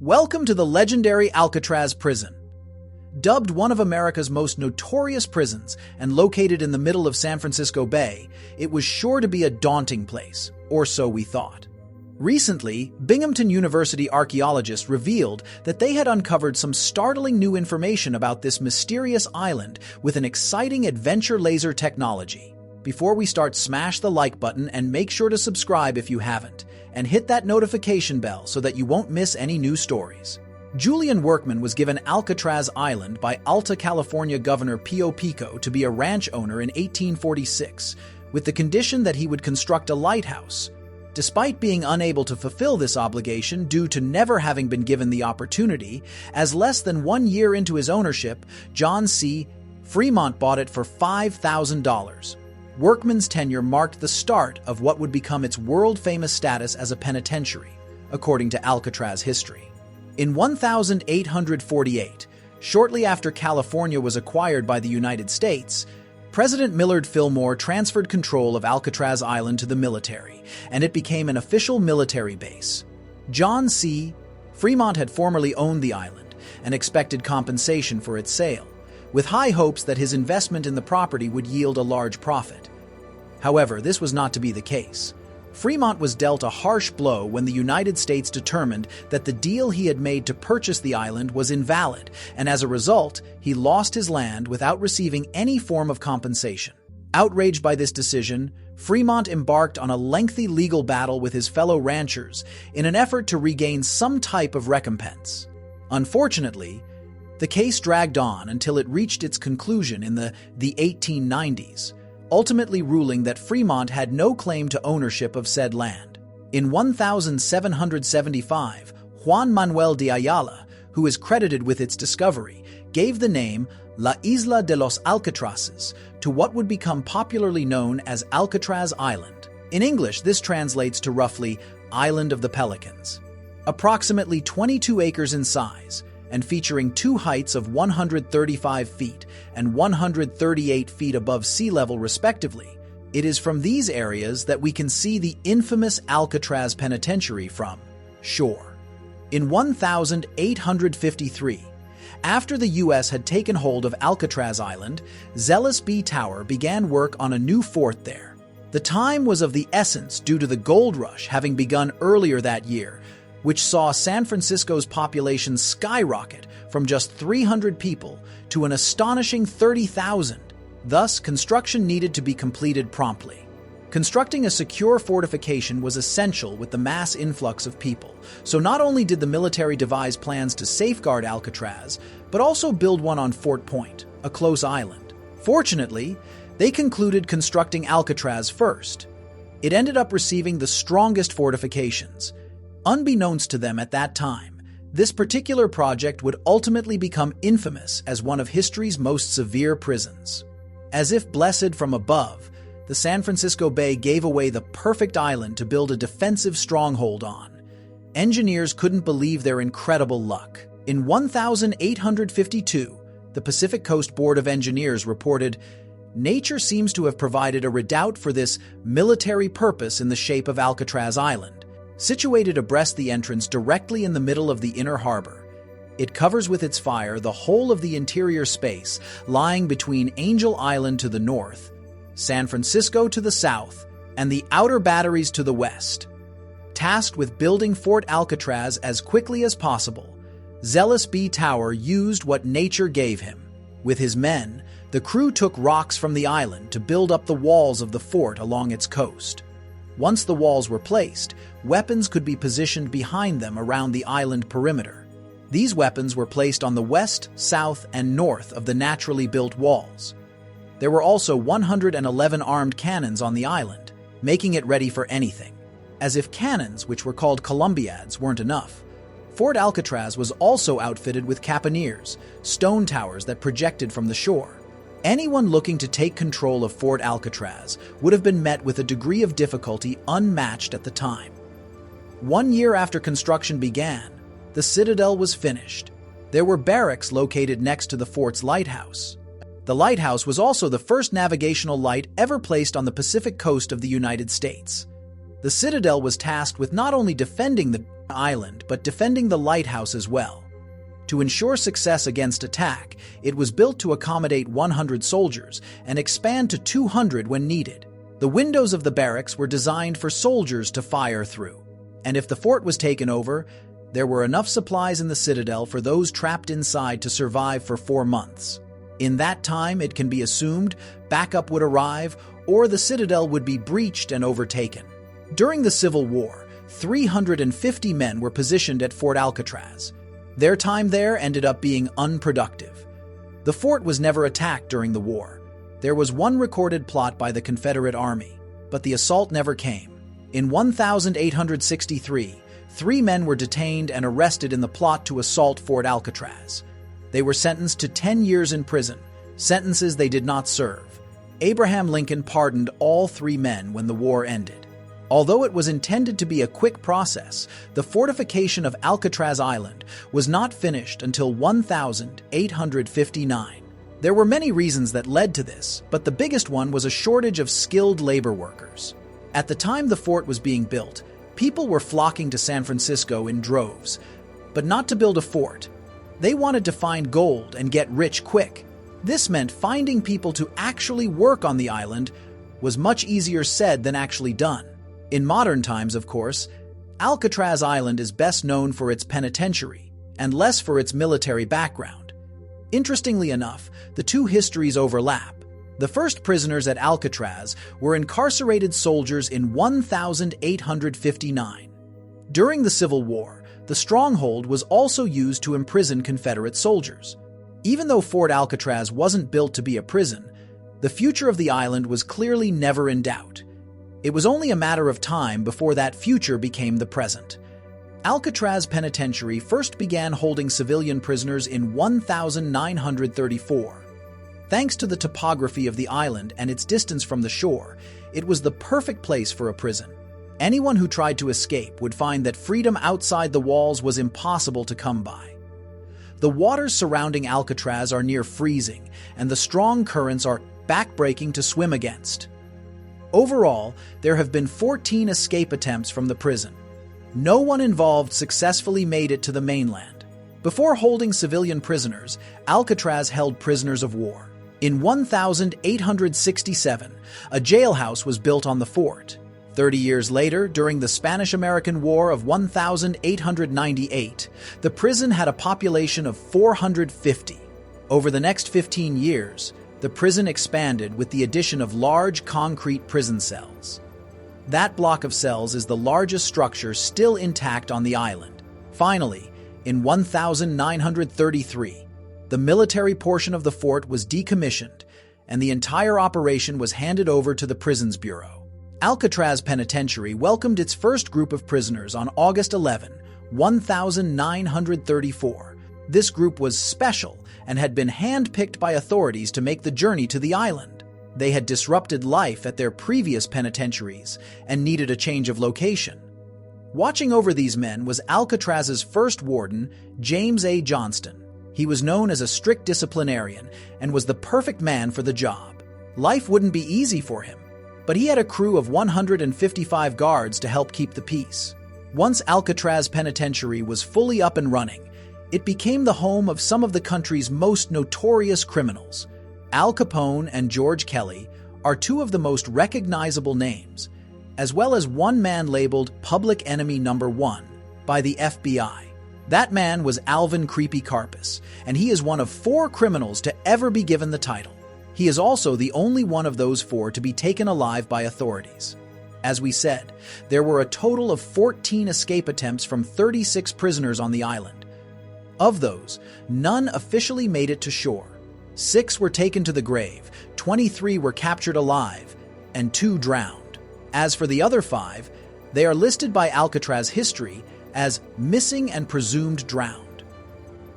Welcome to the legendary Alcatraz prison. Dubbed one of America's most notorious prisons and located in the middle of San Francisco Bay, it was sure to be a daunting place, or so we thought. Recently, Binghamton University archaeologists revealed that they had uncovered some startling new information about this mysterious island with an exciting adventure laser technology. Before we start, smash the like button and make sure to subscribe if you haven't, and hit that notification bell so that you won't miss any new stories. Julian Workman was given Alcatraz Island by Alta California Governor Pio Pico to be a ranch owner in 1846, with the condition that he would construct a lighthouse. Despite being unable to fulfill this obligation due to never having been given the opportunity, as less than 1 year into his ownership, John C. Fremont bought it for $5,000. Workman's tenure marked the start of what would become its world-famous status as a penitentiary, according to Alcatraz history. In 1848, shortly after California was acquired by the United States, President Millard Fillmore transferred control of Alcatraz Island to the military, and it became an official military base. John C. Fremont had formerly owned the island and expected compensation for its sale, with high hopes that his investment in the property would yield a large profit. However, this was not to be the case. Fremont was dealt a harsh blow when the United States determined that the deal he had made to purchase the island was invalid, and as a result, he lost his land without receiving any form of compensation. Outraged by this decision, Fremont embarked on a lengthy legal battle with his fellow ranchers in an effort to regain some type of recompense. Unfortunately, the case dragged on until it reached its conclusion in the 1890s, ultimately ruling that Fremont had no claim to ownership of said land. In 1775, Juan Manuel de Ayala, who is credited with its discovery, gave the name La Isla de los Alcatrazes to what would become popularly known as Alcatraz Island. In English, this translates to roughly Island of the Pelicans. Approximately 22 acres in size, and featuring two heights of 135 feet and 138 feet above sea level respectively, it is from these areas that we can see the infamous Alcatraz Penitentiary from shore. In 1853, after the U.S. had taken hold of Alcatraz Island, Zealous B. Tower began work on a new fort there. The time was of the essence due to the gold rush having begun earlier that year, which saw San Francisco's population skyrocket from just 300 people to an astonishing 30,000. Thus, construction needed to be completed promptly. Constructing a secure fortification was essential with the mass influx of people, so not only did the military devise plans to safeguard Alcatraz, but also build one on Fort Point, a close island. Fortunately, they concluded constructing Alcatraz first. It ended up receiving the strongest fortifications. Unbeknownst to them at that time, this particular project would ultimately become infamous as one of history's most severe prisons. As if blessed from above, the San Francisco Bay gave away the perfect island to build a defensive stronghold on. Engineers couldn't believe their incredible luck. In 1852, the Pacific Coast Board of Engineers reported, "Nature seems to have provided a redoubt for this military purpose in the shape of Alcatraz Island. Situated abreast the entrance directly in the middle of the inner harbor, it covers with its fire the whole of the interior space lying between Angel Island to the north, San Francisco to the south, and the outer batteries to the west." Tasked with building Fort Alcatraz as quickly as possible, Zealous B. Tower used what nature gave him. With his men, the crew took rocks from the island to build up the walls of the fort along its coast. Once the walls were placed, weapons could be positioned behind them around the island perimeter. These weapons were placed on the west, south, and north of the naturally built walls. There were also 111 armed cannons on the island, making it ready for anything. As if cannons, which were called columbiads, weren't enough, Fort Alcatraz was also outfitted with caponniers, stone towers that projected from the shore. Anyone looking to take control of Fort Alcatraz would have been met with a degree of difficulty unmatched at the time. 1 year after construction began, the citadel was finished. There were barracks located next to the fort's lighthouse. The lighthouse was also the first navigational light ever placed on the Pacific coast of the United States. The citadel was tasked with not only defending the island but defending the lighthouse as well. To ensure success against attack, it was built to accommodate 100 soldiers and expand to 200 when needed. The windows of the barracks were designed for soldiers to fire through, and if the fort was taken over, there were enough supplies in the citadel for those trapped inside to survive for 4 months. In that time, it can be assumed backup would arrive or the citadel would be breached and overtaken. During the Civil War, 350 men were positioned at Fort Alcatraz. Their time there ended up being unproductive. The fort was never attacked during the war. There was one recorded plot by the Confederate Army, but the assault never came. In 1863, 3 men were detained and arrested in the plot to assault Fort Alcatraz. They were sentenced to 10 years in prison, sentences they did not serve. Abraham Lincoln pardoned all 3 men when the war ended. Although it was intended to be a quick process, the fortification of Alcatraz Island was not finished until 1859. There were many reasons that led to this, but the biggest one was a shortage of skilled labor workers. At the time the fort was being built, people were flocking to San Francisco in droves, but not to build a fort. They wanted to find gold and get rich quick. This meant finding people to actually work on the island was much easier said than actually done. In modern times, of course, Alcatraz Island is best known for its penitentiary and less for its military background. Interestingly enough, the two histories overlap. The first prisoners at Alcatraz were incarcerated soldiers in 1859. During the Civil War, the stronghold was also used to imprison Confederate soldiers. Even though Fort Alcatraz wasn't built to be a prison, the future of the island was clearly never in doubt. It was only a matter of time before that future became the present. Alcatraz Penitentiary first began holding civilian prisoners in 1934. Thanks to the topography of the island and its distance from the shore, it was the perfect place for a prison. Anyone who tried to escape would find that freedom outside the walls was impossible to come by. The waters surrounding Alcatraz are near freezing, and the strong currents are backbreaking to swim against. Overall, there have been 14 escape attempts from the prison. No one involved successfully made it to the mainland. Before holding civilian prisoners, Alcatraz held prisoners of war. In 1867, a jailhouse was built on the fort. 30 years later, during the Spanish-American War of 1898, the prison had a population of 450. Over the next 15 years, the prison expanded with the addition of large concrete prison cells. That block of cells is the largest structure still intact on the island. Finally, in 1933, the military portion of the fort was decommissioned, and the entire operation was handed over to the Prisons Bureau. Alcatraz Penitentiary welcomed its first group of prisoners on August 11, 1934. This group was special and had been handpicked by authorities to make the journey to the island. They had disrupted life at their previous penitentiaries and needed a change of location. Watching over these men was Alcatraz's first warden, James A. Johnston. He was known as a strict disciplinarian and was the perfect man for the job. Life wouldn't be easy for him, but he had a crew of 155 guards to help keep the peace. Once Alcatraz Penitentiary was fully up and running, it became the home of some of the country's most notorious criminals. Al Capone and George Kelly are two of the most recognizable names, as well as one man labeled Public Enemy Number 1 by the FBI. That man was Alvin Creepy Karpis, and he is one of 4 criminals to ever be given the title. He is also the only one of those 4 to be taken alive by authorities. As we said, there were a total of 14 escape attempts from 36 prisoners on the island. Of those, none officially made it to shore. 6 were taken to the grave, 23 were captured alive, and 2 drowned. As for the other 5, they are listed by Alcatraz history as missing and presumed drowned.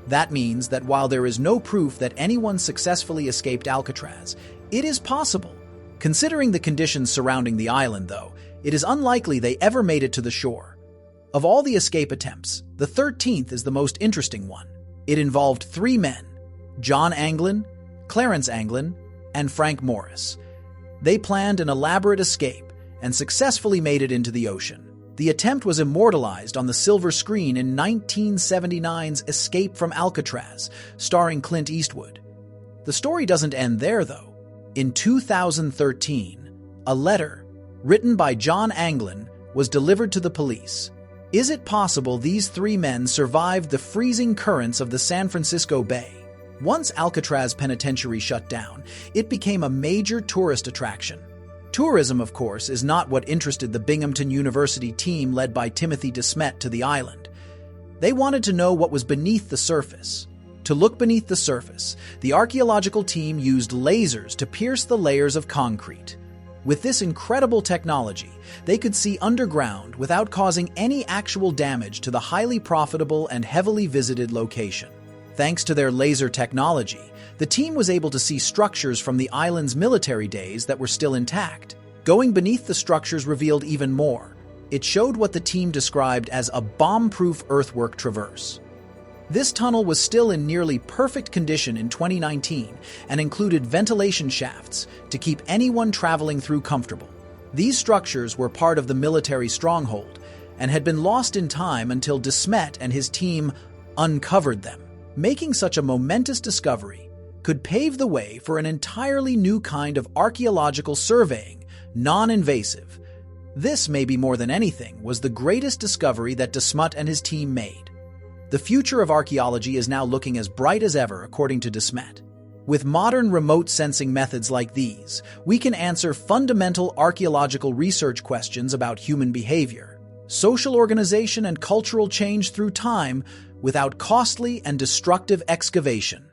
That means that while there is no proof that anyone successfully escaped Alcatraz, it is possible. Considering the conditions surrounding the island, though, it is unlikely they ever made it to the shore. Of all the escape attempts, the 13th is the most interesting one. It involved 3 men, John Anglin, Clarence Anglin, and Frank Morris. They planned an elaborate escape and successfully made it into the ocean. The attempt was immortalized on the silver screen in 1979's Escape from Alcatraz, starring Clint Eastwood. The story doesn't end there, though. In 2013, a letter, written by John Anglin, was delivered to the police. Is it possible these three men survived the freezing currents of the San Francisco Bay? Once Alcatraz Penitentiary shut down, it became a major tourist attraction. Tourism, of course, is not what interested the Binghamton University team led by Timothy DeSmet to the island. They wanted to know what was beneath the surface. To look beneath the surface, the archaeological team used lasers to pierce the layers of concrete. With this incredible technology, they could see underground without causing any actual damage to the highly profitable and heavily visited location. Thanks to their laser technology, the team was able to see structures from the island's military days that were still intact. Going beneath the structures revealed even more. It showed what the team described as a bomb-proof earthwork traverse. This tunnel was still in nearly perfect condition in 2019 and included ventilation shafts to keep anyone traveling through comfortable. These structures were part of the military stronghold and had been lost in time until DeSmet and his team uncovered them. Making such a momentous discovery could pave the way for an entirely new kind of archaeological surveying, non-invasive. This, maybe more than anything, was the greatest discovery that DeSmet and his team made. The future of archaeology is now looking as bright as ever, according to DeSmet. With modern remote sensing methods like these, we can answer fundamental archaeological research questions about human behavior, social organization, and cultural change through time without costly and destructive excavation.